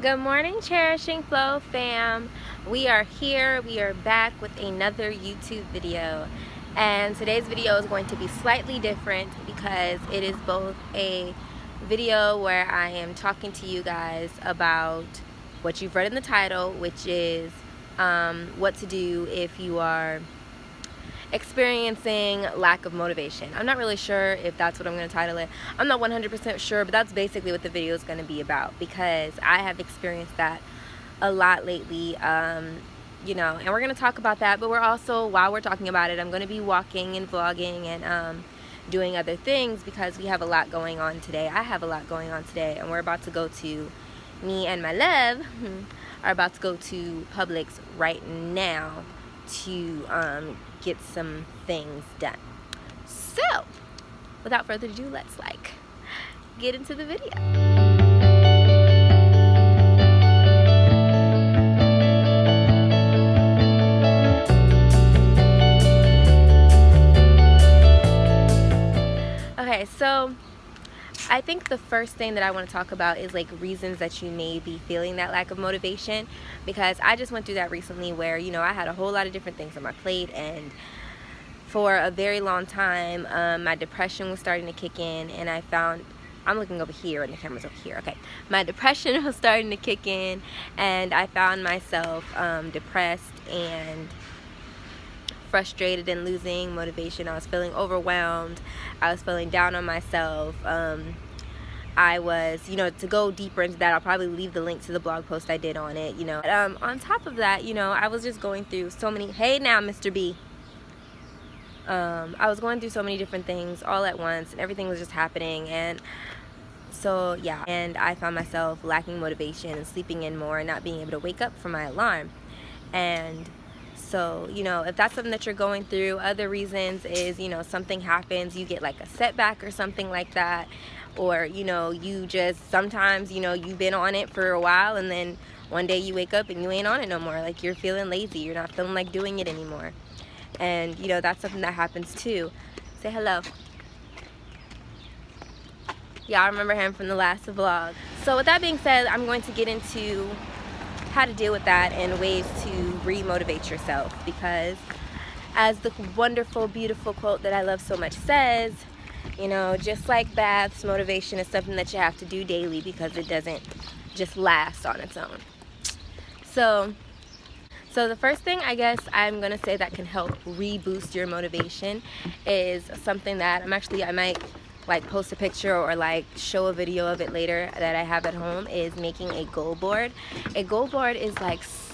Good morning, CherishingFlo Fam. We are here, we are back with another YouTube video. And today's video is going to be slightly different because it is both a video where I am talking to you guys about what you've read in the title, which is what to do if you are experiencing lack of motivation. I'm not really sure if that's what I'm going to title it. I'm not 100% sure, but that's basically what the video is going to be about, because I have experienced that a lot lately, you know, and we're going to talk about that. But we're also, while we're talking about it, I'm going to be walking and vlogging and doing other things, because we have a lot going on today. I have a lot going on today, and we're about to go to, me and my love are about to go to Publix right now to get some things done. So without further ado, let's get into the video. Okay, so I think the first thing that I want to talk about is reasons that you may be feeling that lack of motivation, because I just went through that recently where, you know, I had a whole lot of different things on my plate, and for a very long time my depression was starting to kick in, and I found, I'm looking over here and the camera's over here, okay, my depression was starting to kick in, and I found myself depressed and frustrated and losing motivation. I was feeling overwhelmed. I was feeling down on myself. I was, you know, to go deeper into that, I'll probably leave the link to the blog post I did on it, you know. On top of that, you know, I was just going through so many, hey now Mr. B. I was going through so many different things all at once, and everything was just happening, and so yeah, and I found myself lacking motivation and sleeping in more and not being able to wake up from my alarm. And so, you know, if that's something that you're going through, other reasons is, you know, something happens, you get like a setback or something like that, or, you know, you just sometimes, you know, you've been on it for a while, and then one day you wake up and you ain't on it no more. Like, you're feeling lazy, you're not feeling like doing it anymore. And, you know, that's something that happens too. Say hello. Y'all remember him from the last vlog. So with that being said, I'm going to get into how to deal with that and ways to re-motivate yourself, because as the wonderful, beautiful quote that I love so much says, you know, just like baths, motivation is something that you have to do daily, because it doesn't just last on its own. So the first thing I guess I'm gonna say that can help reboost your motivation is something that I might post a picture or show a video of it later that I have at home, is making a goal board. A goal board is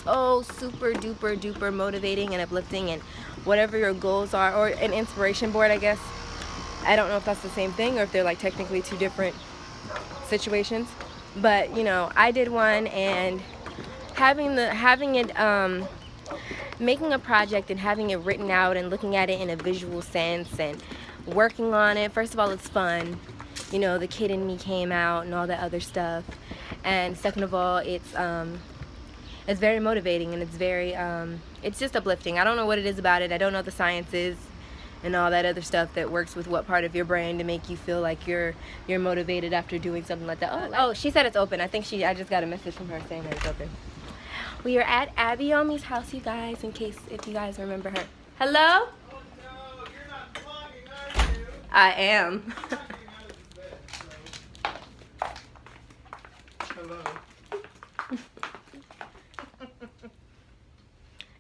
so super duper motivating and uplifting, and whatever your goals are, or an inspiration board, I guess. I don't know if that's the same thing or if they're technically two different situations, but you know, I did one, and making a project and having it written out and looking at it in a visual sense and working on it. First of all, it's fun. You know, the kid in me came out and all that other stuff. And second of all, it's very motivating, and it's very it's just uplifting. I don't know what it is about it. I don't know the sciences and all that other stuff that works with what part of your brain to make you feel like you're motivated after doing something like that. Oh, she said it's open. I just got a message from her saying that it's open. We are at Abby Omi's house, you guys, if you guys remember her. Hello? Oh no, you're not vlogging, are you? I am. Hello.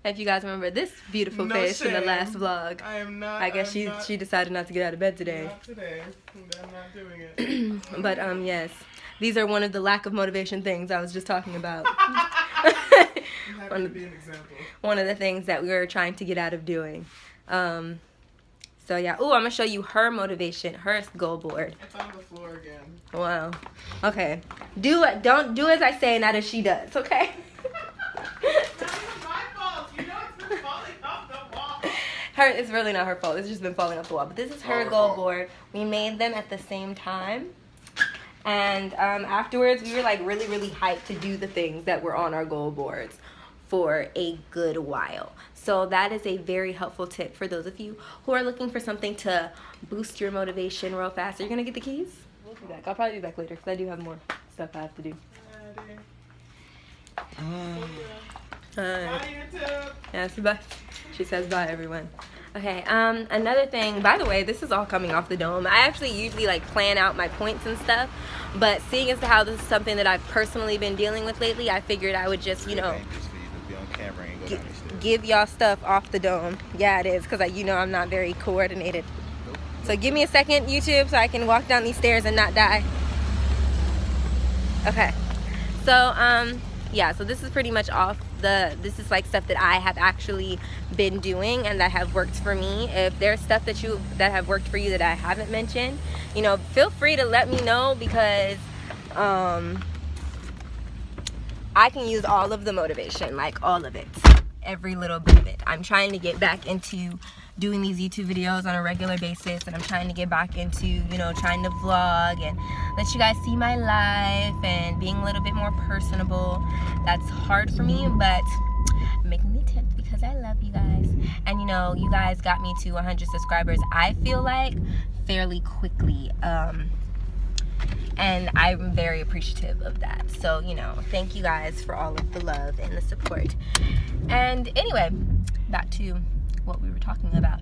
If you guys remember this beautiful face in the last vlog. I am not. I guess she decided not to get out of bed today. Not today. I'm not doing it. But yes, these are one of the lack of motivation things I was just talking about. I'm happy to be an example. One of the things that we were trying to get out of doing. So yeah. Oh, I'm gonna show you her motivation, her goal board. It's on the floor again. Wow. Okay. Don't do as I say, not as she does. Okay. It's not even my fault. You know it's been falling off the wall. It's really not her fault. It's just been falling off the wall. But this is her goal board. We made them at the same time. And afterwards, we were really hyped to do the things that were on our goal boards for a good while. So that is a very helpful tip for those of you who are looking for something to boost your motivation real fast. Are you gonna get the keys? We'll be back. I'll probably be back later because I do have more stuff I have to do. Bye, YouTube. Yes, bye. She says bye, everyone. Okay, another thing, by the way, this is all coming off the dome. I actually usually like plan out my points and stuff, but seeing as to how this is something that I've personally been dealing with lately, I figured I would just, give y'all stuff off the dome. Yeah, it is, because I'm not very coordinated. So give me a second, YouTube, so I can walk down these stairs and not die. Okay. So, yeah, so this is pretty much this is like stuff that I have actually been doing and that have worked for me. If there's stuff that have worked for you that I haven't mentioned, feel free to let me know, because I can use all of the motivation, like all of it, every little bit of it. I'm trying to get back into doing these YouTube videos on a regular basis, and I'm trying to get back into, trying to vlog and let you guys see my life and being a little bit more personable. That's hard for me, but making me tense because I love you guys. And you guys got me to 100 subscribers, I feel like, fairly quickly. And I'm very appreciative of that. So, thank you guys for all of the love and the support. And anyway, back to what we were talking about.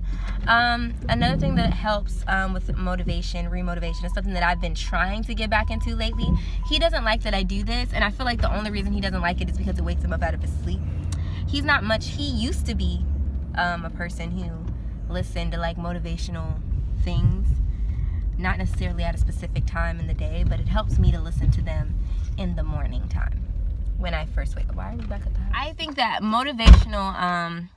Another thing that helps with motivation, remotivation, is something that I've been trying to get back into lately. He doesn't like that I do this, and I feel like the only reason he doesn't like it is because it wakes him up out of his sleep. He used to be a person who listened to like motivational things, not necessarily at a specific time in the day, but it helps me to listen to them in the morning time when I first wake up. Why are we back at the house? I think that motivational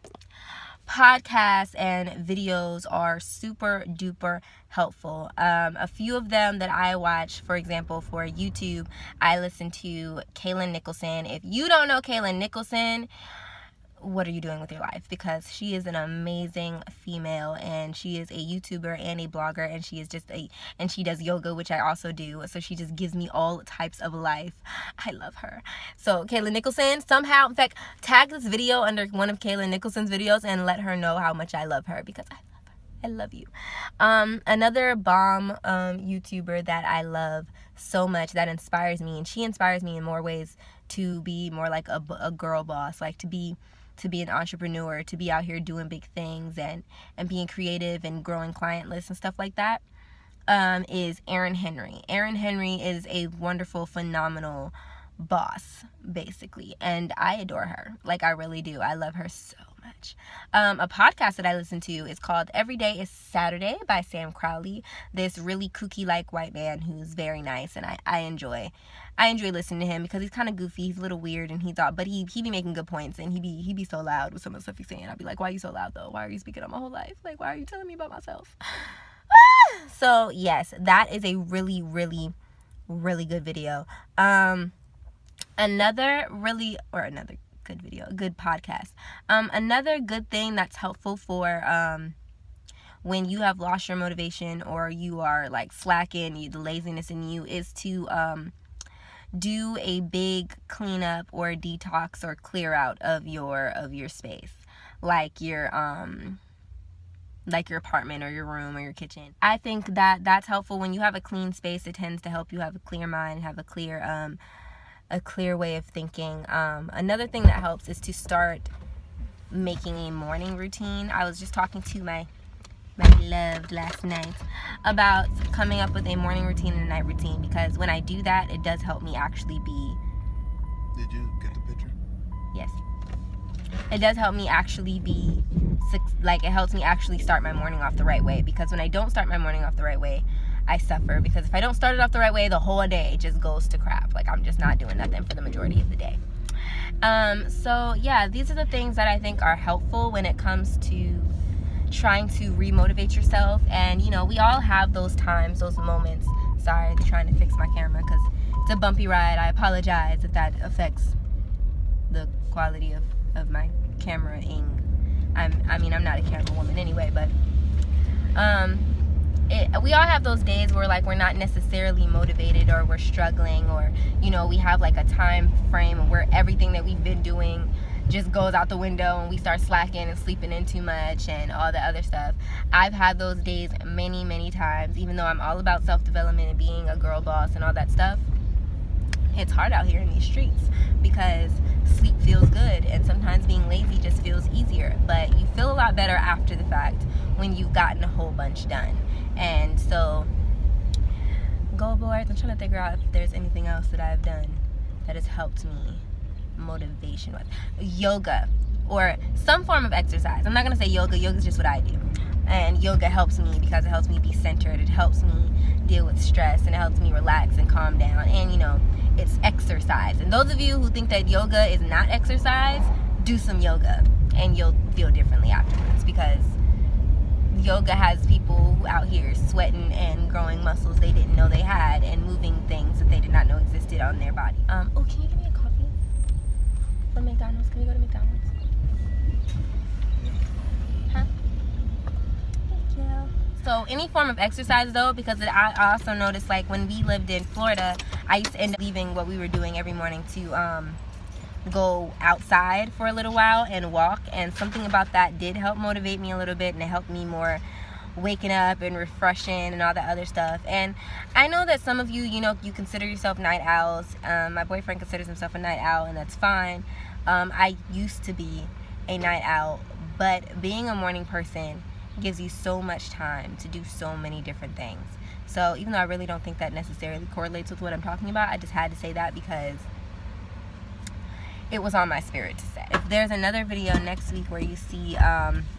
podcasts and videos are super duper helpful. A few of them that I watch, for example, for YouTube, I listen to Kaylin Nicholson. If you don't know Kaylin Nicholson, what are you doing with your life? Because she is an amazing female, and she is a YouTuber and a blogger, and she does yoga, which I also do. So she just gives me all types of life. I love her. So Kaylin Nicholson, somehow, in fact, tag this video under one of Kaylin Nicholson's videos and let her know how much I love her, because I love her. I love you. Another bomb YouTuber that I love so much, that inspires me, and she inspires me in more ways to be more like a girl boss, like to be an entrepreneur, to be out here doing big things and being creative and growing client lists and stuff like that, is Erin Henry. Erin Henry is a wonderful, phenomenal boss, basically, and I adore her. Like, I really do. I love her so much. A podcast that I listen to is called Every Day is Saturday by Sam Crowley, this really kooky like white man who's very nice, and I enjoy listening to him because he's kind of goofy, he's a little weird, and but he be making good points, and he be so loud with some of the stuff he's saying. I'll be like, why are you so loud though? Why are you speaking on my whole life? Like, why are you telling me about myself? So yes, that is a really, really, really good video. Another good video, a good podcast. Another good thing that's helpful for when you have lost your motivation, or you are like slacking, the laziness in you, is to do a big cleanup or detox or clear out of your space, like your apartment or your room or your kitchen. I think that that's helpful. When you have a clean space, it tends to help you have a clear mind, have a clear way of thinking. Another thing that helps is to start making a morning routine. I was just talking to my love last night about coming up with a morning routine and a night routine, because when I do that, it does help me actually be... Did you get the picture? Yes. It does help me actually be... it helps me actually start my morning off the right way, because when I don't start my morning off the right way, I suffer, because if I don't start it off the right way, the whole day just goes to crap. Like, I'm just not doing nothing for the majority of the day. So yeah, these are the things that I think are helpful when it comes to trying to remotivate yourself. And we all have those times, those moments. Sorry, trying to fix my camera because it's a bumpy ride. I apologize if that affects the quality of my camera-ing. I'm not a camera woman anyway, but we all have those days where we're not necessarily motivated, or we're struggling, or we have like a time frame where everything that we've been doing just goes out the window, and we start slacking and sleeping in too much and all the other stuff. I've had those days many times, even though I'm all about self-development and being a girl boss and all that stuff. it's hard out here in these streets because sleep feels good and sometimes being lazy just feels easier, but you feel a lot better after the fact when you've gotten a whole bunch done. And so goal boards, I'm trying to figure out if there's anything else that I've done that has helped me motivation wise. Yoga or some form of exercise. I'm not gonna say yoga is just what I do, and yoga helps me because it helps me be centered, it helps me deal with stress, and it helps me relax and calm down. And you know, it's exercise. And those of you who think that yoga is not exercise, do some yoga and you'll feel differently afterwards, because yoga has people out here sweating and growing muscles they didn't know they had and moving things that they did not know existed on their body. Oh, can you give me a coffee from McDonald's? Can we go to McDonald's? Huh? Thank you. So any form of exercise though, because I also noticed, like when we lived in Florida, I used to end up leaving what we were doing every morning to go outside for a little while and walk, and something about that did help motivate me a little bit, and it helped me more waking up and refreshing and all that other stuff. And I know that some of you, you know, you consider yourself night owls. My boyfriend considers himself a night owl, and that's fine. I used to be a night owl, but being a morning person gives you so much time to do so many different things. So even though I really don't think that necessarily correlates with what I'm talking about, I just had to say that because it was on my spirit to say. If there's another video next week where you see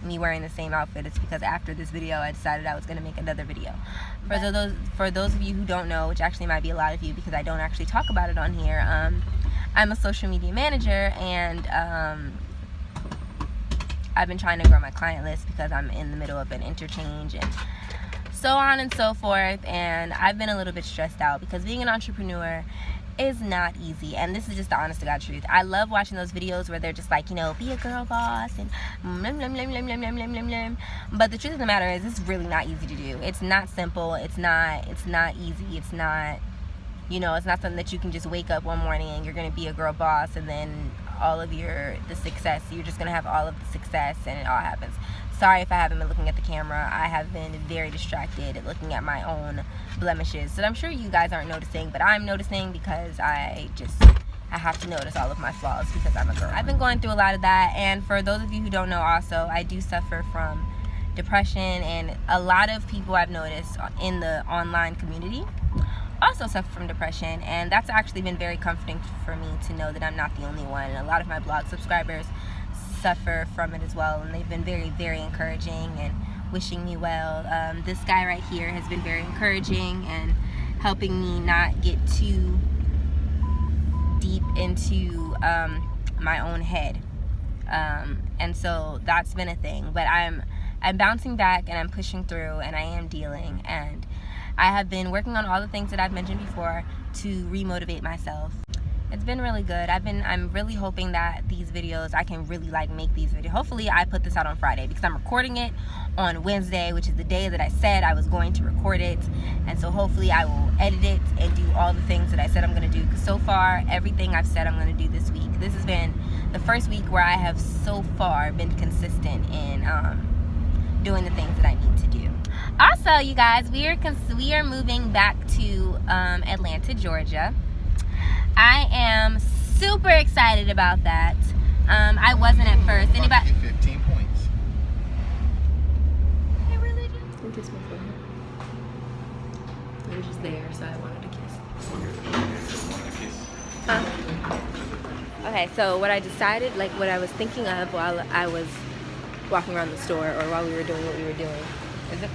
me wearing the same outfit, it's because after this video I decided I was going to make another video. For those of you who don't know, which actually might be a lot of you because I don't actually talk about it on here, I'm a social media manager, and I've been trying to grow my client list because I'm in the middle of an interchange and so on and so forth, and I've been a little bit stressed out because being an entrepreneur is not easy. And this is just the honest to God truth. I love watching those videos where they're just like, you know, be a girl boss and blah, blah, blah, blah, blah, blah, blah, blah. But the truth of the matter is, it's really not easy to do. It's not simple. It's not easy. It's not, you know, it's not something that you can just wake up one morning and you're going to be a girl boss and then all of the success, you're just going to have all of the success and it all happens. Sorry if I haven't been looking at the camera. I have been very distracted at looking at my own blemishes that I'm sure you guys aren't noticing, but I'm noticing because I have to notice all of my flaws because I'm a girl. I've been going through a lot of that, and for those of you who don't know also, I do suffer from depression, and a lot of people I've noticed in the online community also suffer from depression, and that's actually been very comforting for me to know that I'm not the only one. And a lot of my blog subscribers suffer from it as well, and they've been very, very encouraging and wishing me well. This guy right here has been very encouraging and helping me not get too deep into my own head, and so that's been a thing. But I'm bouncing back and I'm pushing through, and I am dealing, and I have been working on all the things that I've mentioned before to remotivate myself. It's been really good. I'm really hoping that these videos, I can really make these videos. Hopefully I put this out on Friday because I'm recording it on Wednesday, which is the day that I said I was going to record it. And so hopefully I will edit it and do all the things that I said I'm going to do. Because so far, everything I've said I'm going to do this week. This has been the first week where I have so far been consistent in doing the things that I need to do. Also, you guys, we are moving back to Atlanta, Georgia. I am super excited about that. I wasn't at first. Anybody? 15 points. I really do. You kissed my forehead. You were just there, so I wanted to kiss. Huh? Okay, so what I decided, what I was thinking of while I was walking around the store or while we were doing what we were doing, is it?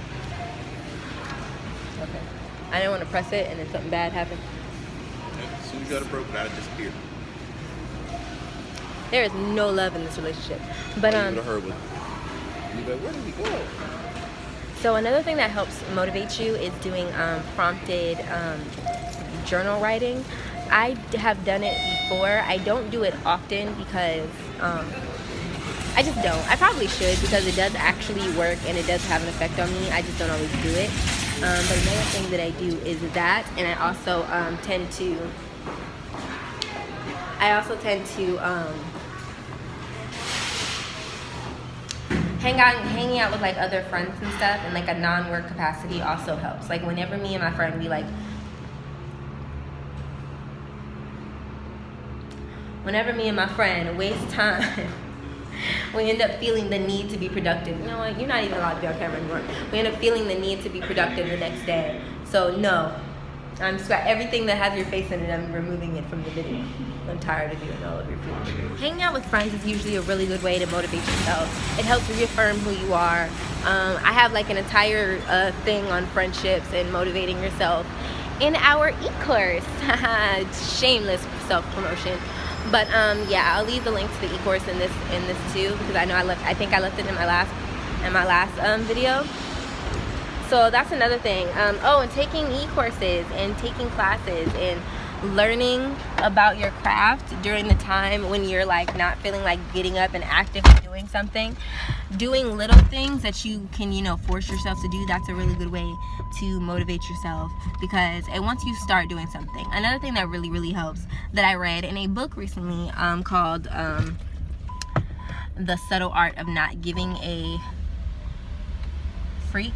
Okay. I didn't want to press it and then something bad happened. As soon as you got it broken out, it disappeared. There is no love in this relationship. But You would have heard with. You'd be like, where did we go? so another thing that helps motivate you is doing prompted journal writing. I have done it before. I don't do it often because I just don't. I probably should because it does actually work and it does have an effect on me. I just don't always do it. But another thing that I do is that, and I also tend to hanging out with other friends and stuff, and a non-work capacity also helps. Whenever me and my friend whenever me and my friend waste time, we end up feeling the need to be productive. You know what? You're not even allowed to be on camera anymore. We end up feeling the need to be productive the next day. So no, everything that has your face in it, I'm removing it from the video. I'm tired of doing all of your food. Hanging out with friends is usually a really good way to motivate yourself. It helps reaffirm who you are. I have like an entire thing on friendships and motivating yourself in our e-course. Shameless self-promotion. But yeah, I'll leave the link to the e-course in this too, because I think I left it in my last video. So that's another thing. Oh, and taking e-courses and taking classes and learning about your craft during the time when you're like not feeling like getting up and actively doing something. Doing little things that you can, you know, force yourself to do, that's a really good way to motivate yourself, because once you start doing something. Another thing that really, really helps, that I read in a book recently called The Subtle Art of Not Giving a Freak,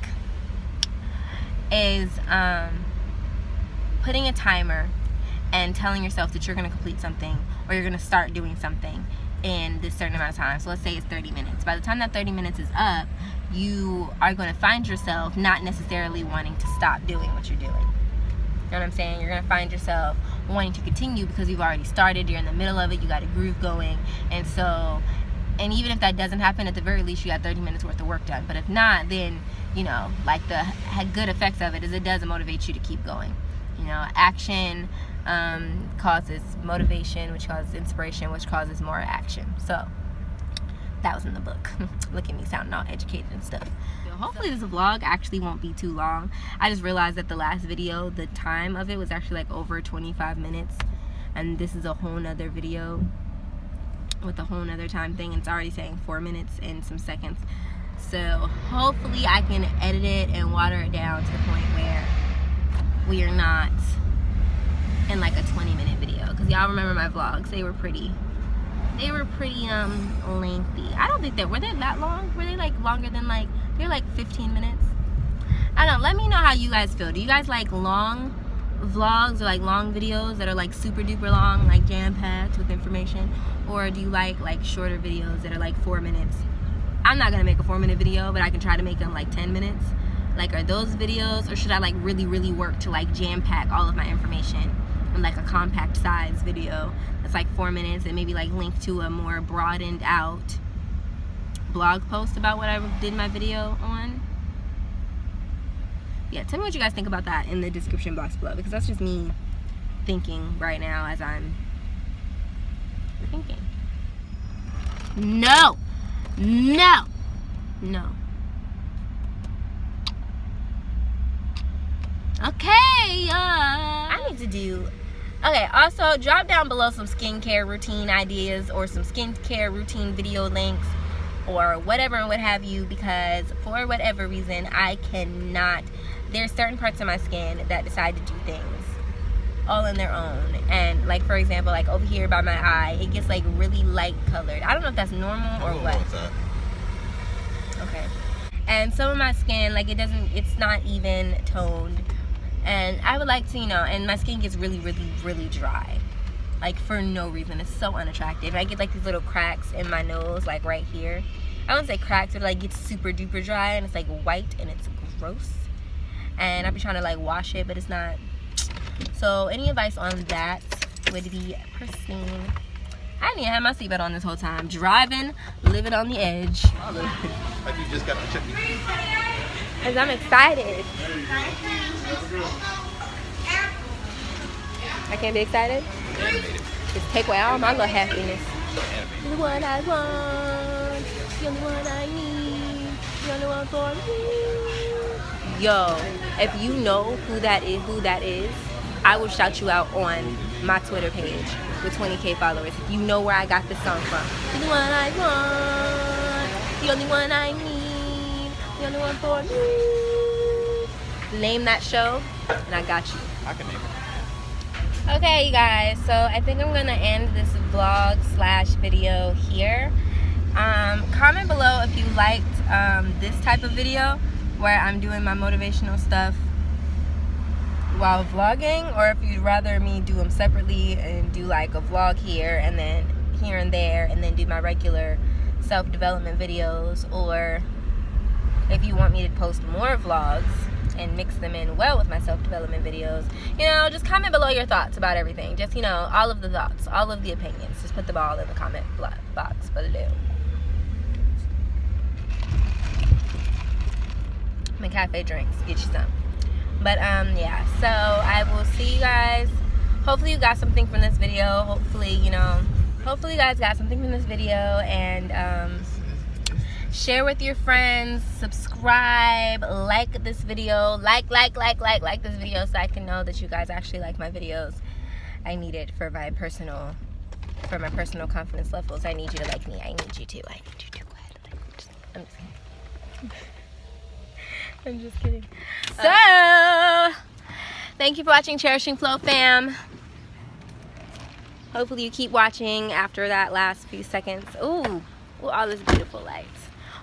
is putting a timer and telling yourself that you're going to complete something, or you're going to start doing something in this certain amount of time. So let's say it's 30 minutes. By the time that 30 minutes is up, you are going to find yourself not necessarily wanting to stop doing what you're doing. You know what I'm saying? You're going to find yourself wanting to continue because you've already started, you're in the middle of it, you got a groove going. And so, and even if that doesn't happen, at the very least you got 30 minutes worth of work done. But if not, then, you know, like the good effects of it is it does motivate you to keep going. You know, action causes motivation, which causes inspiration, which causes more action. So that was in the book. Look at me sounding all educated and stuff. Hopefully this vlog actually won't be too long. I just realized that the last video, the time of it was actually like over 25 minutes, and this is a whole nother video with a whole nother time thing, and it's already saying 4 minutes and some seconds. So hopefully I can edit it and water it down to the point where we are not in like a 20-minute video, because y'all remember my vlogs, they were pretty lengthy. I don't think were they that long? Were they like longer than like, they're like 15 minutes? I don't know. Let me know how you guys feel. Do you guys like long vlogs or like long videos that are like super duper long, like jam-packed with information, or do you like shorter videos that are like 4 minutes? I'm not gonna make a 4-minute video, but I can try to make them like 10 minutes. Like, are those videos, or should I like really work to like jam-pack all of my information in like a compact size video that's like 4 minutes, and maybe like link to a more broadened out blog post about what I did my video on? Yeah, tell me what you guys think about that in the description box below, because that's just me thinking right now as I'm thinking. No! Okay, I need to do... Okay, also drop down below some skincare routine ideas or some skincare routine video links or whatever and what have you, because for whatever reason I cannot... There's certain parts of my skin that decide to do things all on their own. And like, for example, like over here by my eye, it gets like really light colored. I don't know if that's normal or what. Okay. And some of my skin, like it's not even toned. And I would like to, you know, and my skin gets really dry. Like for no reason. It's so unattractive. I get like these little cracks in my nose, like right here. I wouldn't say cracks, but like it's super duper dry and it's like white and it's gross. And I've been trying to like wash it, but it's not. So any advice on that would be pristine. I didn't even have my seatbelt on this whole time. Driving, living on the edge. Like you just got to check me. Because I'm excited. I can't be excited? Animated. Just take away all my little happiness. Animated. The one I want, the only one I need, the only one for me. Yo, if you know who that is, I will shout you out on my Twitter page with 20K followers. If you know where I got this song from. The one I want, the only one I need, the only one for me. Name that show, and I got you. I can name it. Okay, you guys, so I think I'm gonna end this vlog / video here. Comment below if you liked this type of video where I'm doing my motivational stuff while vlogging, or if you'd rather me do them separately and do like a vlog here and then here and there and then do my regular self-development videos, or if you want me to post more vlogs and mix them in well with my self-development videos, you know, just comment below your thoughts about everything. Just, you know, all of the thoughts, all of the opinions. Just put them all in the comment box below. My cafe drinks, get you some. But yeah, so I will see you guys. Hopefully you got something from this video. Hopefully, you know, hopefully you guys got something from this video, and share with your friends, subscribe, like this video, like this video, so I can know that you guys actually like my videos. I need it for my personal confidence levels. I need you to like me. I need you to. I'm just kidding. I'm just kidding. So, thank you for watching Cherishing Flo Fam. Hopefully you keep watching after that last few seconds. Ooh, all this beautiful lights.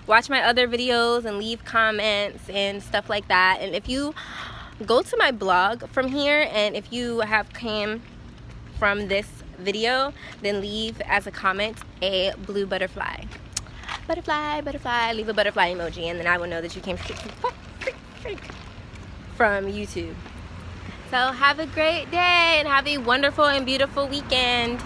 Watch my other videos and leave comments and stuff like that. And if you go to my blog from here, and if you have came from this video, then leave as a comment a blue butterfly. Butterfly, leave a butterfly emoji, and then I will know that you came from YouTube. So have a great day and have a wonderful and beautiful weekend.